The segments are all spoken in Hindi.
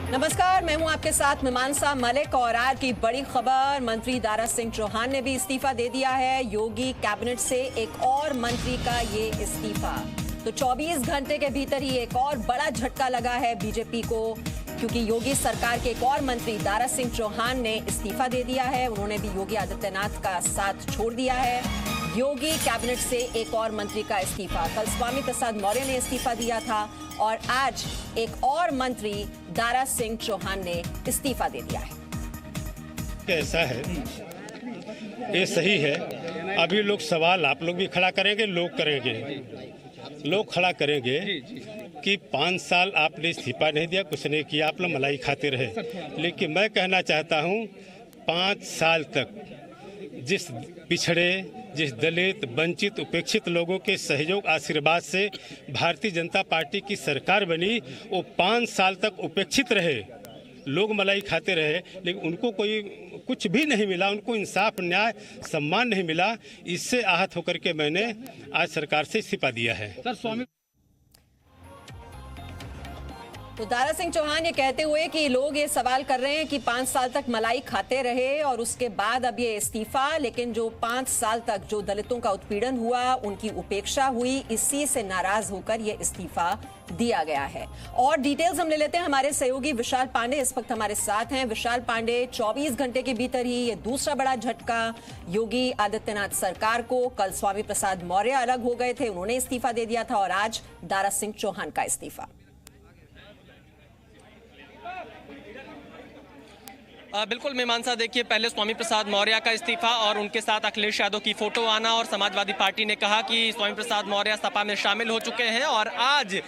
नमस्कार, मैं हूं आपके साथ मीमांसा मलिक और आज की बड़ी खबर, मंत्री दारा सिंह चौहान ने भी इस्तीफा दे दिया है। योगी कैबिनेट से एक और मंत्री का ये इस्तीफा, तो 24 घंटे के भीतर ही एक और बड़ा झटका लगा है बीजेपी को, क्योंकि योगी सरकार के एक और मंत्री दारा सिंह चौहान ने इस्तीफा दे दिया है। उन्होंने भी योगी आदित्यनाथ का साथ छोड़ दिया है। योगी कैबिनेट से एक और मंत्री का इस्तीफा, कल स्वामी प्रसाद मौर्य ने इस्तीफा दिया था और आज एक और मंत्री दारा सिंह चौहान ने इस्तीफा दे दिया है। ऐसा है, ये सही है। अभी लोग सवाल आप लोग भी खड़ा करेंगे, लोग खड़ा करेंगे कि 5 साल आपने इस्तीफा नहीं दिया, कुछ नहीं किया, आप लोग मलाई खाते रहे। लेकिन मैं कहना चाहता हूँ 5 साल तक जिस पिछड़े, जिस दलित, वंचित, उपेक्षित लोगों के सहयोग आशीर्वाद से भारतीय जनता पार्टी की सरकार बनी, वो 5 साल तक उपेक्षित रहे, लोग मलाई खाते रहे, लेकिन उनको कोई कुछ भी नहीं मिला, उनको इंसाफ, न्याय, सम्मान नहीं मिला। इससे आहत होकर के मैंने आज सरकार से इस्तीफा दिया है। तो दारा सिंह चौहान ये कहते हुए कि लोग ये सवाल कर रहे हैं कि 5 साल तक मलाई खाते रहे और उसके बाद अब ये इस्तीफा, लेकिन जो 5 साल तक जो दलितों का उत्पीड़न हुआ, उनकी उपेक्षा हुई, इसी से नाराज होकर ये इस्तीफा दिया गया है। और डिटेल्स हम ले लेते हैं, हमारे सहयोगी विशाल पांडे इस वक्त हमारे साथ हैं। विशाल पांडे, 24 घंटे के भीतर ही ये दूसरा बड़ा झटका योगी आदित्यनाथ सरकार को। कल स्वामी प्रसाद मौर्य अलग हो गए थे, उन्होंने इस्तीफा दे दिया था और आज दारा सिंह चौहान का इस्तीफा। बिल्कुल मीमांसा, देखिए पहले स्वामी प्रसाद मौर्य का इस्तीफा और उनके साथ अखिलेश यादव की फोटो आना और समाजवादी पार्टी ने कहा कि स्वामी प्रसाद मौर्य सपा में शामिल हो चुके हैं और आज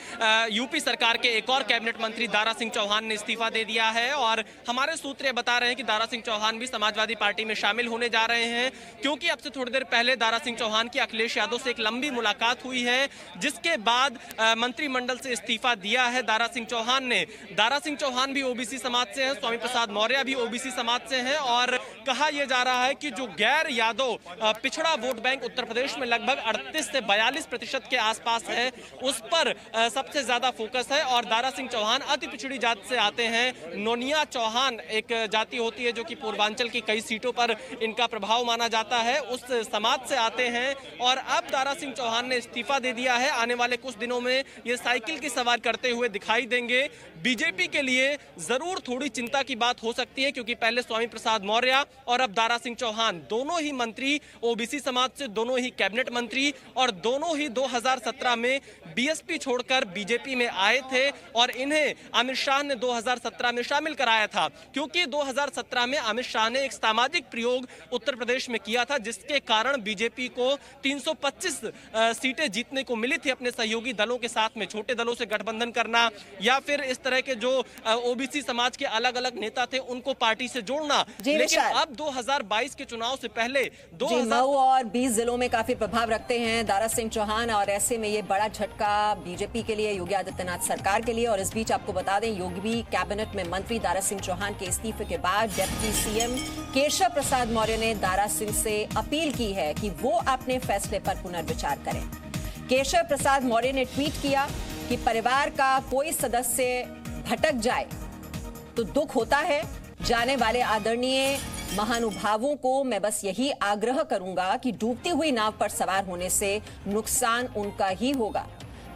यूपी सरकार के एक और कैबिनेट मंत्री दारा सिंह चौहान ने इस्तीफा दे दिया है। और हमारे सूत्र बता रहे हैं कि दारा सिंह चौहान भी समाजवादी पार्टी में शामिल होने जा रहे हैं, क्योंकि अब से थोड़ी देर पहले दारा सिंह चौहान की अखिलेश यादव से एक लंबी मुलाकात हुई है, जिसके बाद मंत्रिमंडल से इस्तीफा दिया है दारा सिंह चौहान ने। दारा सिंह चौहान भी ओबीसी समाज से हैं, स्वामी प्रसाद मौर्य भी ओबीसी समाज से हैं और कहा यह जा रहा है कि जो गैर यादव पिछड़ा वोट बैंक उत्तर प्रदेश में लगभग 38 से 42% के आसपास है, उस पर सबसे ज्यादा फोकस है। और दारा सिंह चौहान अति पिछड़ी जाति से आते हैं। नोनिया चौहान एक जाति होती है जो कि पूर्वांचल की कई सीटों पर इनका प्रभाव माना जाता है, उस समाज से आते हैं। और अब दारा सिंह चौहान ने इस्तीफा दे दिया है। आने वाले कुछ दिनों में ये साइकिल की सवार करते हुए दिखाई देंगे। बीजेपी के लिए जरूर थोड़ी चिंता की बात हो सकती है, क्योंकि पहले स्वामी प्रसाद मौर्य और अब दारा सिंह चौहान दोनों ही मंत्री ओबीसी समाज से, दोनों ही कैबिनेट मंत्री और दोनों ही 2017 में बीएसपी छोड़कर बीजेपी में आए थे और इन्हें अमित शाह ने 2017 में शामिल कराया था, क्योंकि 2017 में अमित शाह ने एक सामाजिक प्रयोग उत्तर प्रदेश में किया था, जिसके कारण बीजेपी को 325 सीटें जीतने को मिली थी अपने सहयोगी दलों के साथ में। छोटे दलों से गठबंधन करना या फिर इस तरह के जो ओबीसी समाज के अलग अलग नेता थे उनको पार्टी से जोड़ना। लेकिन अब 2022 के चुनाव से पहले मऊ और 20 जिलों में काफी प्रभाव रखते हैं दारा सिंह चौहान और ऐसे में ये बड़ा झटका बीजेपी के लिए, योगी आदित्यनाथ सरकार के लिए। और इस बीच आपको बता दें, योगी कैबिनेट में मंत्री दारा सिंह चौहान के इस्तीफे के बाद डिप्टी सीएम केशव प्रसाद मौर्य ने दारा सिंह से अपील की है कि वो अपने फैसले पर पुनर्विचार करें। केशव प्रसाद मौर्य ने ट्वीट किया कि परिवार का कोई सदस्य भटक जाए तो दुख होता है। जाने वाले आदरणीय महानुभावों को मैं बस यही आग्रह करूंगा कि डूबती हुई नाव पर सवार होने से नुकसान उनका ही होगा।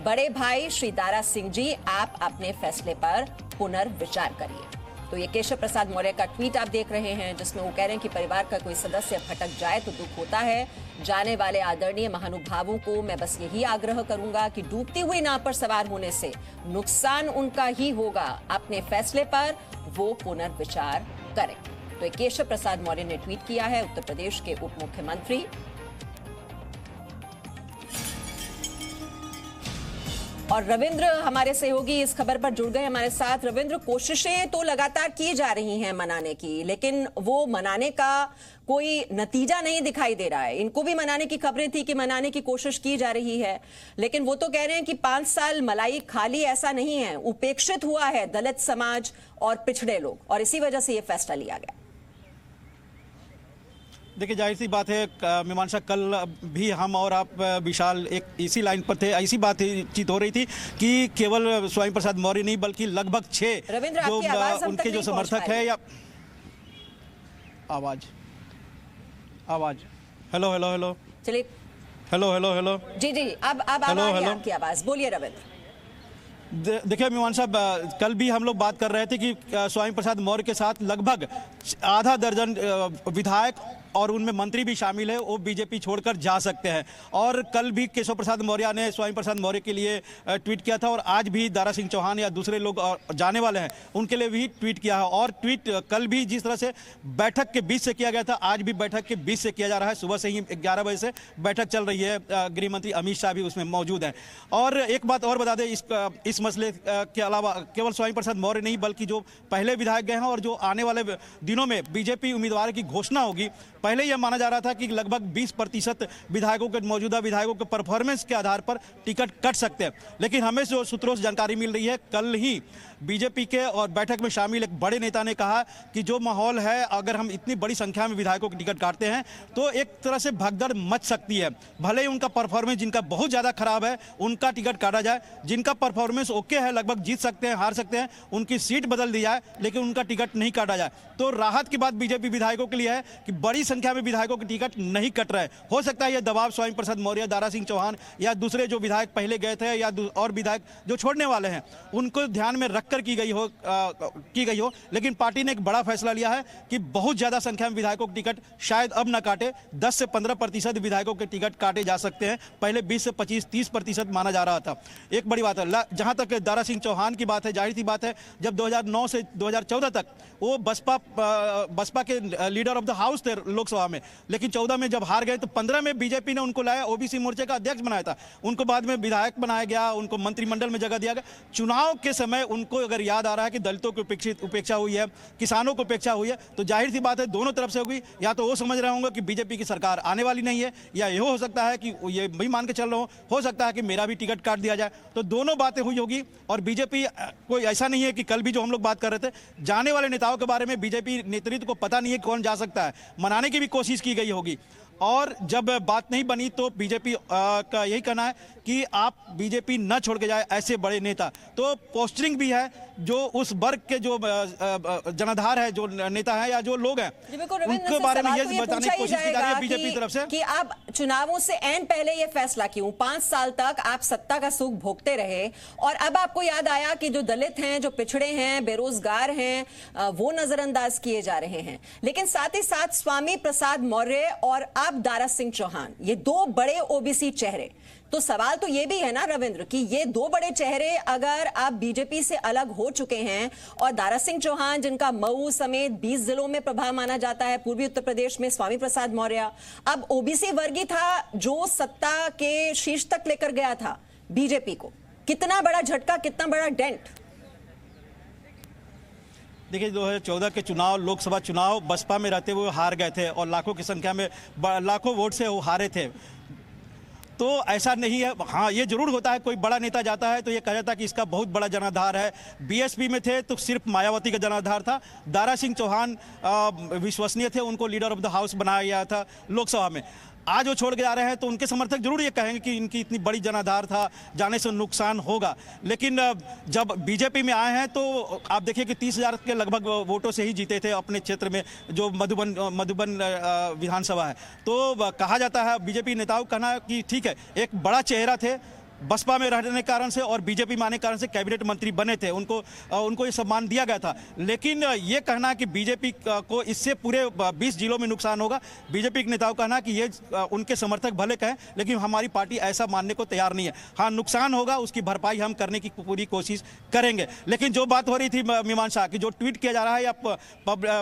बड़े भाई श्री दारा सिंह जी, आप अपने फैसले पर पुनर्विचार करिए। तो ये केशव प्रसाद मौर्य का ट्वीट आप देख रहे हैं, जिसमें वो कह रहे हैं कि परिवार का कोई सदस्य भटक जाए तो दुख होता है। जाने वाले आदरणीय महानुभावों को मैं बस यही आग्रह करूंगा कि डूबती हुई नाव पर सवार होने से नुकसान उनका ही होगा। अपने फैसले पर वो पुनर्विचार करें। तो केशव प्रसाद मौर्य ने ट्वीट किया है, उत्तर प्रदेश के उप मुख्यमंत्री। और रविंद्र हमारे सहयोगी इस खबर पर जुड़ गए हमारे साथ। रविंद्र, कोशिशें तो लगातार की जा रही हैं मनाने की, लेकिन वो मनाने का कोई नतीजा नहीं दिखाई दे रहा है। इनको भी मनाने की खबरें थी कि मनाने की कोशिश की जा रही है, लेकिन वो तो कह रहे हैं कि 5 साल मलाई खाली ऐसा नहीं है, उपेक्षित हुआ है दलित समाज और पिछड़े लोग, और इसी वजह से ये फैसला लिया गया। देखिए, जाहिर सी बात है मीमांसा, कल भी हम और आप विशाल एक इसी लाइन पर थे, ऐसी बातचीत हो रही थी कि केवल स्वामी प्रसाद मौर्य नहीं बल्कि लगभग 6 जो उनके जो समर्थक है या आवाज हेलो हेलो हेलो चलिए, हेलो हेलो हेलो जी जी, अब आ रही है आपकी आवाज, बोलिए रविंद्र। देखिए मीमांसा, कल भी हम लोग बात कर रहे थे कि स्वामी प्रसाद मौर्य के साथ लगभग आधा दर्जन विधायक और उनमें मंत्री भी शामिल है, वो बीजेपी छोड़कर जा सकते हैं। और कल भी केशव प्रसाद मौर्य ने स्वामी प्रसाद मौर्य के लिए ट्वीट किया था, और आज भी दारा सिंह चौहान या दूसरे लोग जाने वाले हैं उनके लिए भी ट्वीट किया है। और ट्वीट कल भी जिस तरह से बैठक के बीच से किया गया था, आज भी बैठक के बीच से किया जा रहा है। सुबह से ही 11 बजे से बैठक चल रही है, गृह मंत्री अमित शाह भी उसमें मौजूद हैं। और एक बात और बता दें, इस मसले के अलावा केवल स्वामी प्रसाद मौर्य नहीं बल्कि जो पहले विधायक गए हैं और जो आने वाले दिनों में बीजेपी उम्मीदवार की घोषणा होगी, पहले यह माना जा रहा था कि लगभग 20% विधायकों के मौजूदा विधायकों के परफॉर्मेंस के आधार पर टिकट कट सकते हैं। लेकिन हमें जो सूत्रों से जानकारी मिल रही है, कल ही बीजेपी के और बैठक में शामिल एक बड़े नेता ने कहा कि जो माहौल है, अगर हम इतनी बड़ी संख्या में विधायकों के टिकट काटते हैं तो एक तरह से भगदड़ मच सकती है। भले ही उनका परफॉर्मेंस जिनका बहुत ज़्यादा खराब है उनका टिकट काटा जाए, जिनका परफॉर्मेंस ओके है, लगभग जीत सकते हैं, हार सकते हैं, उनकी सीट बदल दी जाए, लेकिन उनका टिकट नहीं काटा जाए। तो राहत की बात बीजेपी विधायकों के लिए है कि बड़ी संख्या में विधायकों के टिकट नहीं कट रहे। हो सकता है यह दबाव स्वामी प्रसाद मौर्य, दारा सिंह चौहान या दूसरे जो विधायक पहले गए थे या और विधायक जो छोड़ने वाले हैं उनको ध्यान में रखकर की गई हो। लेकिन पार्टी ने एक बड़ा फैसला लिया है कि बहुत ज्यादा संख्या में विधायकों के टिकट शायद अब न काटे, 10 से 15% विधायकों के टिकट काटे जा सकते हैं। पहले 20 से 25-30% माना जा रहा था। एक बड़ी बात है, जहां तक दारा सिंह चौहान की बात है, जाहिर सी बात है जब 2009 से 2014 तक वो बसपा के लीडर ऑफ द हाउस थे लोकसभा में, लेकिन 14 में जब हार गए तो 15 में बीजेपी ने उनको लाया, ओबीसी मोर्चे का अध्यक्ष बनाया था, उनको बाद में विधायक बनाया गया, उनको मंत्रिमंडल में जगह दिया गया। चुनाव के समय उनको अगर याद आ रहा है कि दलितों की उपेक्षा हुई है, किसानों को उपेक्षा हुई है, तो जाहिर सी बात है दोनों तरफ से होगी। या तो वो समझ रहे होंगे कि बीजेपी की सरकार आने वाली नहीं है, या ये हो सकता है कि ये भी मान के चल रहा हो सकता है कि मेरा भी टिकट काट दिया जाए। तो दोनों बातें हुई होगी। और बीजेपी कोई ऐसा नहीं है कि कल भी जो हम लोग बात कर रहे थे, जाने वाले नेताओं के बारे में बीजेपी नेतृत्व को पता नहीं है कौन जा सकता है, मनाने की भी कोशिश की गई होगी। और जब बात नहीं बनी तो बीजेपी का यही कहना है कि आप बीजेपी न छोड़ के जाए ऐसे बड़े नेता। तो पोस्टरिंग भी है, जो उस वर्ग के जो जनाधार है, जो नेता है या जो लोग हैं, उनके बारे में ये बताने की कोशिश की जा रही है बीजेपी की तरफ से कि आप चुनावों से ऐन पहले ये फैसला क्यों? 5 साल तक आप सत्ता का सुख भोगते रहे और अब आपको याद आया कि जो दलित हैं, जो पिछड़े हैं, बेरोजगार हैं, वो नजरअंदाज किए जा रहे हैं। लेकिन साथ ही साथ स्वामी प्रसाद मौर्य और अब दारा सिंह चौहान, ये 2 बड़े ओबीसी चेहरे। तो सवाल तो ये भी है ना रविंद्र कि ये 2 बड़े चेहरे अगर आप बीजेपी से अलग हो चुके हैं, और दारा सिंह चौहान जिनका मऊ समेत 20 जिलों में प्रभाव माना जाता है, पूर्वी उत्तर प्रदेश में स्वामी प्रसाद मौर्य अब ओबीसी वर्ग ही था जो सत्ता के शीर्ष तक लेकर गया था बीजेपी को। कितना बड़ा झटका, कितना बड़ा डेंट। देखिए, 2014 के चुनाव, लोकसभा चुनाव बसपा में रहते हुए हार गए थे और लाखों की संख्या में, लाखों वोट से वो हारे थे। तो ऐसा नहीं है। हाँ, ये जरूर होता है, कोई बड़ा नेता जाता है तो ये कहा जाता है कि इसका बहुत बड़ा जनाधार है। बीएसपी में थे तो सिर्फ मायावती का जनाधार था। दारा सिंह चौहान विश्वसनीय थे, उनको लीडर ऑफ द हाउस बनाया गया था लोकसभा में। आज वो छोड़ के जा रहे हैं तो उनके समर्थक जरूर ये कहेंगे कि इनकी इतनी बड़ी जनाधार था, जाने से नुकसान होगा। लेकिन जब बीजेपी में आए हैं तो आप देखिए कि 30,000 के लगभग वोटों से ही जीते थे अपने क्षेत्र में, जो मधुबन विधानसभा है। तो कहा जाता है, बीजेपी नेताओं का कहना है कि ठीक है, एक बड़ा चेहरा थे, बसपा में रहने के कारण से और बीजेपी में आने के कारण से कैबिनेट मंत्री बने थे, उनको ये सम्मान दिया गया था। लेकिन ये कहना कि बीजेपी को इससे पूरे 20 जिलों में नुकसान होगा, बीजेपी के नेताओं का कहना कि ये उनके समर्थक भले कहें लेकिन हमारी पार्टी ऐसा मानने को तैयार नहीं है। हाँ, नुकसान होगा, उसकी भरपाई हम करने की पूरी कोशिश करेंगे। लेकिन जो बात हो रही थी मीमांसा की, जो ट्वीट किया जा रहा है या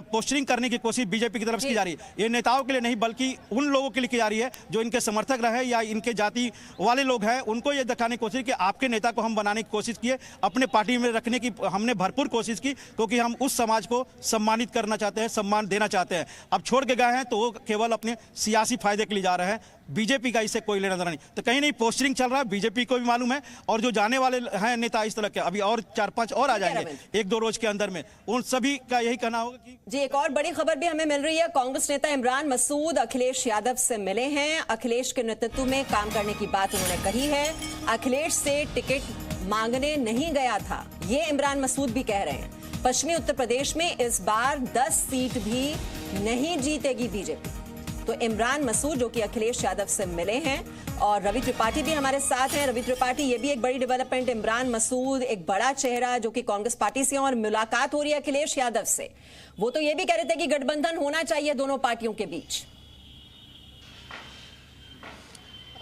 पोस्टरिंग करने की कोशिश बीजेपी की तरफ से की जा रही है, ये नेताओं के लिए नहीं बल्कि उन लोगों के लिए की जा रही है जो इनके समर्थक रहे या इनके जाति वाले लोग हैं, उनको ये दिखाने की कोशिश कि आपके नेता को हम बनाने की कोशिश किए, अपने पार्टी में रखने की हमने भरपूर कोशिश की, क्योंकि हम उस समाज को सम्मानित करना चाहते हैं, सम्मान देना चाहते हैं। अब छोड़ के गए हैं तो वो केवल अपने सियासी फायदे के लिए जा रहे हैं। बीजेपी का इससे कोई लेना देना नहीं। तो कहीं नहीं पोस्टरिंग चल रहा है, बीजेपी को भी मालूम है, और जो जाने वाले हैं नेता इस तरह के अभी और 4-5 और आ जाएंगे 1-2 रोज के अंदर में, उन सभी का यही कहना होगा कि जी। एक और बड़ी खबर भी हमें मिल रही है, कांग्रेस नेता इमरान मसूद अखिलेश यादव से मिले हैं। अखिलेश के नेतृत्व में काम करने की बात उन्होंने कही है। अखिलेश से टिकट मांगने नहीं गया था, ये इमरान मसूद भी कह रहे हैं। पश्चिमी उत्तर प्रदेश में इस बार 10 सीट भी नहीं जीतेगी बीजेपी। तो इमरान मसूद जो कि अखिलेश यादव से मिले हैं, और रवि त्रिपाठी भी हमारे साथ हैं। रवि त्रिपाठी, ये भी एक बड़ी डेवलपमेंट, इमरान मसूद एक बड़ा चेहरा जो कि कांग्रेस पार्टी से, और मुलाकात हो रही है अखिलेश यादव से। वो तो ये भी कह रहे थे कि गठबंधन होना चाहिए दोनों पार्टियों के बीच।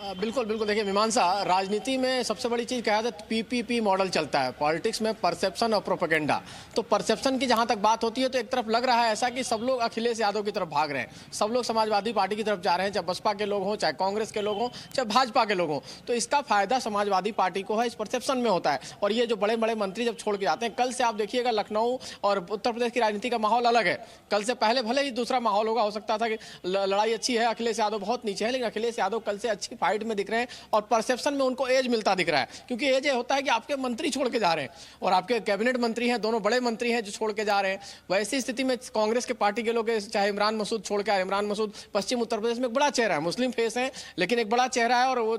बिल्कुल बिल्कुल। देखिए मीमांसा, राजनीति में सबसे बड़ी चीज़ कहा जाए पीपीपी मॉडल चलता है, पॉलिटिक्स में परसेप्शन और प्रोपेगेंडा। तो परसेप्शन की जहां तक बात होती है तो एक तरफ लग रहा है ऐसा कि सब लोग अखिलेश यादव की तरफ भाग रहे हैं, सब लोग समाजवादी पार्टी की तरफ जा रहे हैं, चाहे बसपा के लोग हों, चाहे कांग्रेस के लोग हों, चाहे भाजपा के लोग हों। तो इसका फायदा समाजवादी पार्टी को है, इस परसेप्शन में होता है। और ये जो बड़े बड़े मंत्री जब छोड़ के जाते हैं, कल से आप देखिएगा लखनऊ और उत्तर प्रदेश की राजनीति का माहौल अलग है। कल से पहले भले ही दूसरा माहौल होगा, हो सकता था कि लड़ाई अच्छी है, अखिलेश यादव बहुत नीचे है, लेकिन अखिलेश यादव कल से अच्छी फाइट में दिख रहे हैं और परसेप्शन में उनको एज मिलता दिख रहा है। क्योंकि एज ये होता है कि आपके मंत्री छोड़ के जा रहे हैं और आपके कैबिनेट मंत्री हैं, दोनों बड़े मंत्री हैं जो छोड़ के जा रहे हैं। वैसी स्थिति में कांग्रेस के पार्टी के लोग, चाहे इमरान मसूद छोड़ के आए, इमरान मसूद पश्चिम उत्तर प्रदेश में एक बड़ा चेहरा है, मुस्लिम फेस है लेकिन एक बड़ा चेहरा है और वो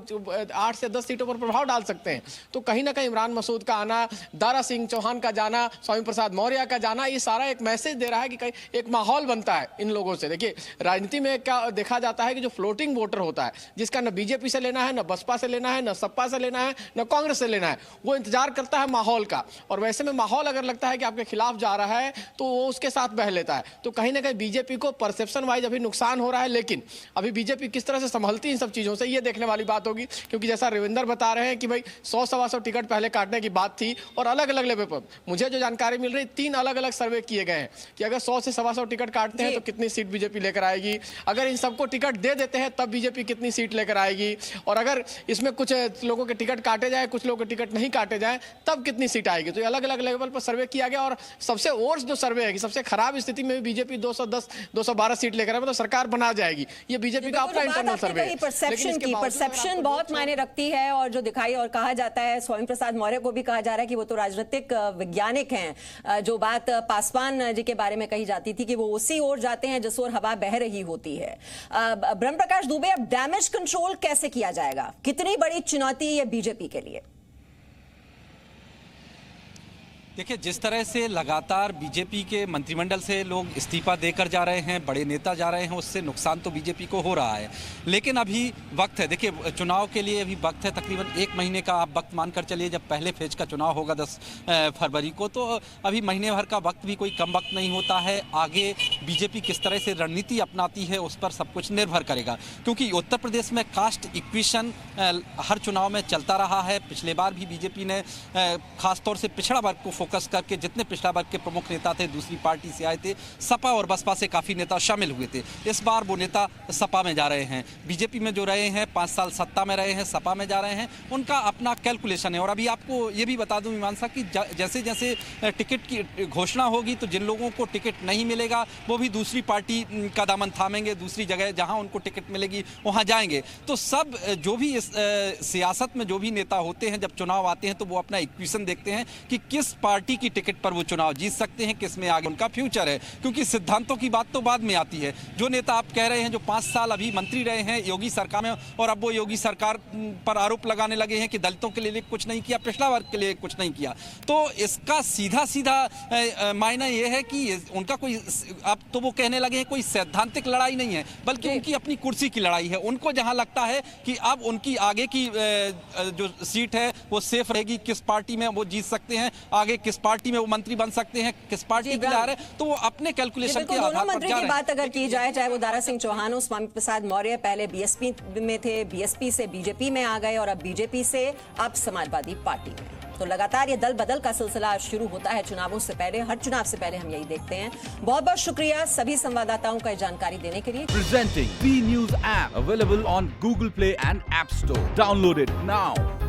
8 से 10 सीटों पर प्रभाव डाल सकते हैं। तो कहीं ना कहीं इमरान मसूद का आना, दारा सिंह चौहान का जाना, स्वामी प्रसाद मौर्य का जाना, ये सारा एक मैसेज दे रहा है कि कहीं एक माहौल बनता है इन लोगों से। देखिए राजनीति में क्या देखा जाता है कि जो फ्लोटिंग वोटर होता है, जिसका न बीजेपी से लेना है, न बसपा से लेना है, न सपा से लेना है, न कांग्रेस से लेना है, वो इंतजार करता है माहौल का। और वैसे में माहौल अगर लगता है कि आपके खिलाफ जा रहा है तो वो उसके साथ बह लेता है। तो कहीं ना कहीं बीजेपी को परसेप्शन वाइज अभी नुकसान हो रहा है, लेकिन अभी बीजेपी किस तरह से संभलती इन सब चीजों से, ये देखने वाली बात होगी। क्योंकि जैसा रविंदर बता रहे हैं कि भाई 100-125 टिकट पहले काटने की बात थी और अलग अलग लेवल पर मुझे जो जानकारी मिल रही, 3 अलग अलग सर्वे किए गए हैं कि अगर 100 से 125 टिकट काटते हैं तो कितनी सीट बीजेपी लेकर आएगी, अगर इन सबको टिकट दे देते हैं तब बीजेपी कितनी सीट लेकर आएगी, और अगर इसमें कुछ लोगों के टिकट काटे जाए, कुछ लोगों के टिकट नहीं काटे जाए, तब कितनी सीट आएगी। तो ये अलग अलग लेवल पर सर्वे किया गया और सबसे वर्स्ट जो सर्वे है कि सबसे खराब स्थिति में भी बीजेपी 210-212 सीट लेकर आए, मतलब सरकार बना जाएगी। ये बीजेपी का अपना इंटरनल सर्वे है। परसेप्शन बहुत मायने रखती है, और जो दिखाई और कहा जाता है, स्वामी प्रसाद मौर्य को भी कहा जा रहा है कि वो तो राजनीतिक वैज्ञानिक हैं। जो बात पासवान जी के बारे में कही जाती थी कि वो उसी ओर जाते हैं जिस ओर हवा बह रही होती है। ब्रह्म प्रकाश दुबे, अब डैमेज कंट्रोल कैसे किया जाएगा, कितनी बड़ी चुनौती है बीजेपी के लिए? देखिए, जिस तरह से लगातार बीजेपी के मंत्रिमंडल से लोग इस्तीफा देकर जा रहे हैं, बड़े नेता जा रहे हैं, उससे नुकसान तो बीजेपी को हो रहा है। लेकिन अभी वक्त है, देखिए चुनाव के लिए अभी वक्त है, तकरीबन 1 महीने का आप वक्त मानकर चलिए। जब पहले फेज का चुनाव होगा 10 फरवरी को, तो अभी महीने भर का वक्त भी कोई कम वक्त नहीं होता है। आगे बीजेपी किस तरह से रणनीति अपनाती है उस पर सब कुछ निर्भर करेगा, क्योंकि उत्तर प्रदेश में कास्ट इक्वेशन हर चुनाव में चलता रहा है। पिछले बार भी बीजेपी ने खासतौर से पिछड़ा वर्ग को फोकस करके, जितने पिछड़ा वर्ग के प्रमुख नेता थे दूसरी पार्टी से आए थे, सपा और बसपा से काफ़ी नेता शामिल हुए थे। इस बार वो नेता सपा में जा रहे हैं। बीजेपी में जो रहे हैं 5 साल सत्ता में रहे हैं, सपा में जा रहे हैं, उनका अपना कैलकुलेशन है। और अभी आपको ये भी बता दूं मीमांसा कि जैसे जैसे टिकट की घोषणा होगी तो जिन लोगों को टिकट नहीं मिलेगा वो भी दूसरी पार्टी का दामन थामेंगे, दूसरी जगह जहां उनको टिकट मिलेगी वहां जाएंगे। तो सब जो भी इस सियासत में जो भी नेता होते हैं, जब चुनाव आते हैं तो वो अपना इक्वेशन देखते हैं कि किस पार्टी की टिकट पर वो चुनाव जीत सकते हैं, किस में आगे उनका फ्यूचर है। क्योंकि सिद्धांतों की बात तो बाद में आती है। जो नेता आप कह रहे हैं जो 5 साल अभी मंत्री रहे हैं योगी सरकार में, और अब वो योगी सरकार पर आरोप लगाने लगे हैं कि दलितों के लिए कुछ नहीं किया, पिछड़ा वर्ग के लिए कुछ नहीं किया, तो इसका सीधा सीधा मायना ये है कि उनका कोई, अब तो वो कहने लगे हैं कोई सैद्धांतिक लड़ाई नहीं है, बल्कि उनकी अपनी कुर्सी की लड़ाई है। उनको जहां लगता है कि अब उनकी आगे की जो सीट है वो सेफ रहेगी, किस पार्टी में वो जीत सकते हैं, आगे किस पार्टी में वो मंत्री बन सकते हैं, किस पार्टी की जा रहे हैं, तो वो अपने कैलकुलेशन के आधार पर मंत्री की बात अगर की जाए, चाहे वो दारा सिंह चौहान हो, स्वामी प्रसाद मौर्य पहले बीएसपी में थे, बीएसपी से बीजेपी में आ गए और अब बीजेपी से अब समाजवादी पार्टी में। तो लगातार ये दल बदल का सिलसिला शुरू होता है चुनावों से पहले, हर चुनाव से पहले हम यही देखते हैं। बहुत बहुत शुक्रिया सभी संवाददाताओं का जानकारी देने के लिए। Presenting B News app available on Google Play and App Store. Download it now.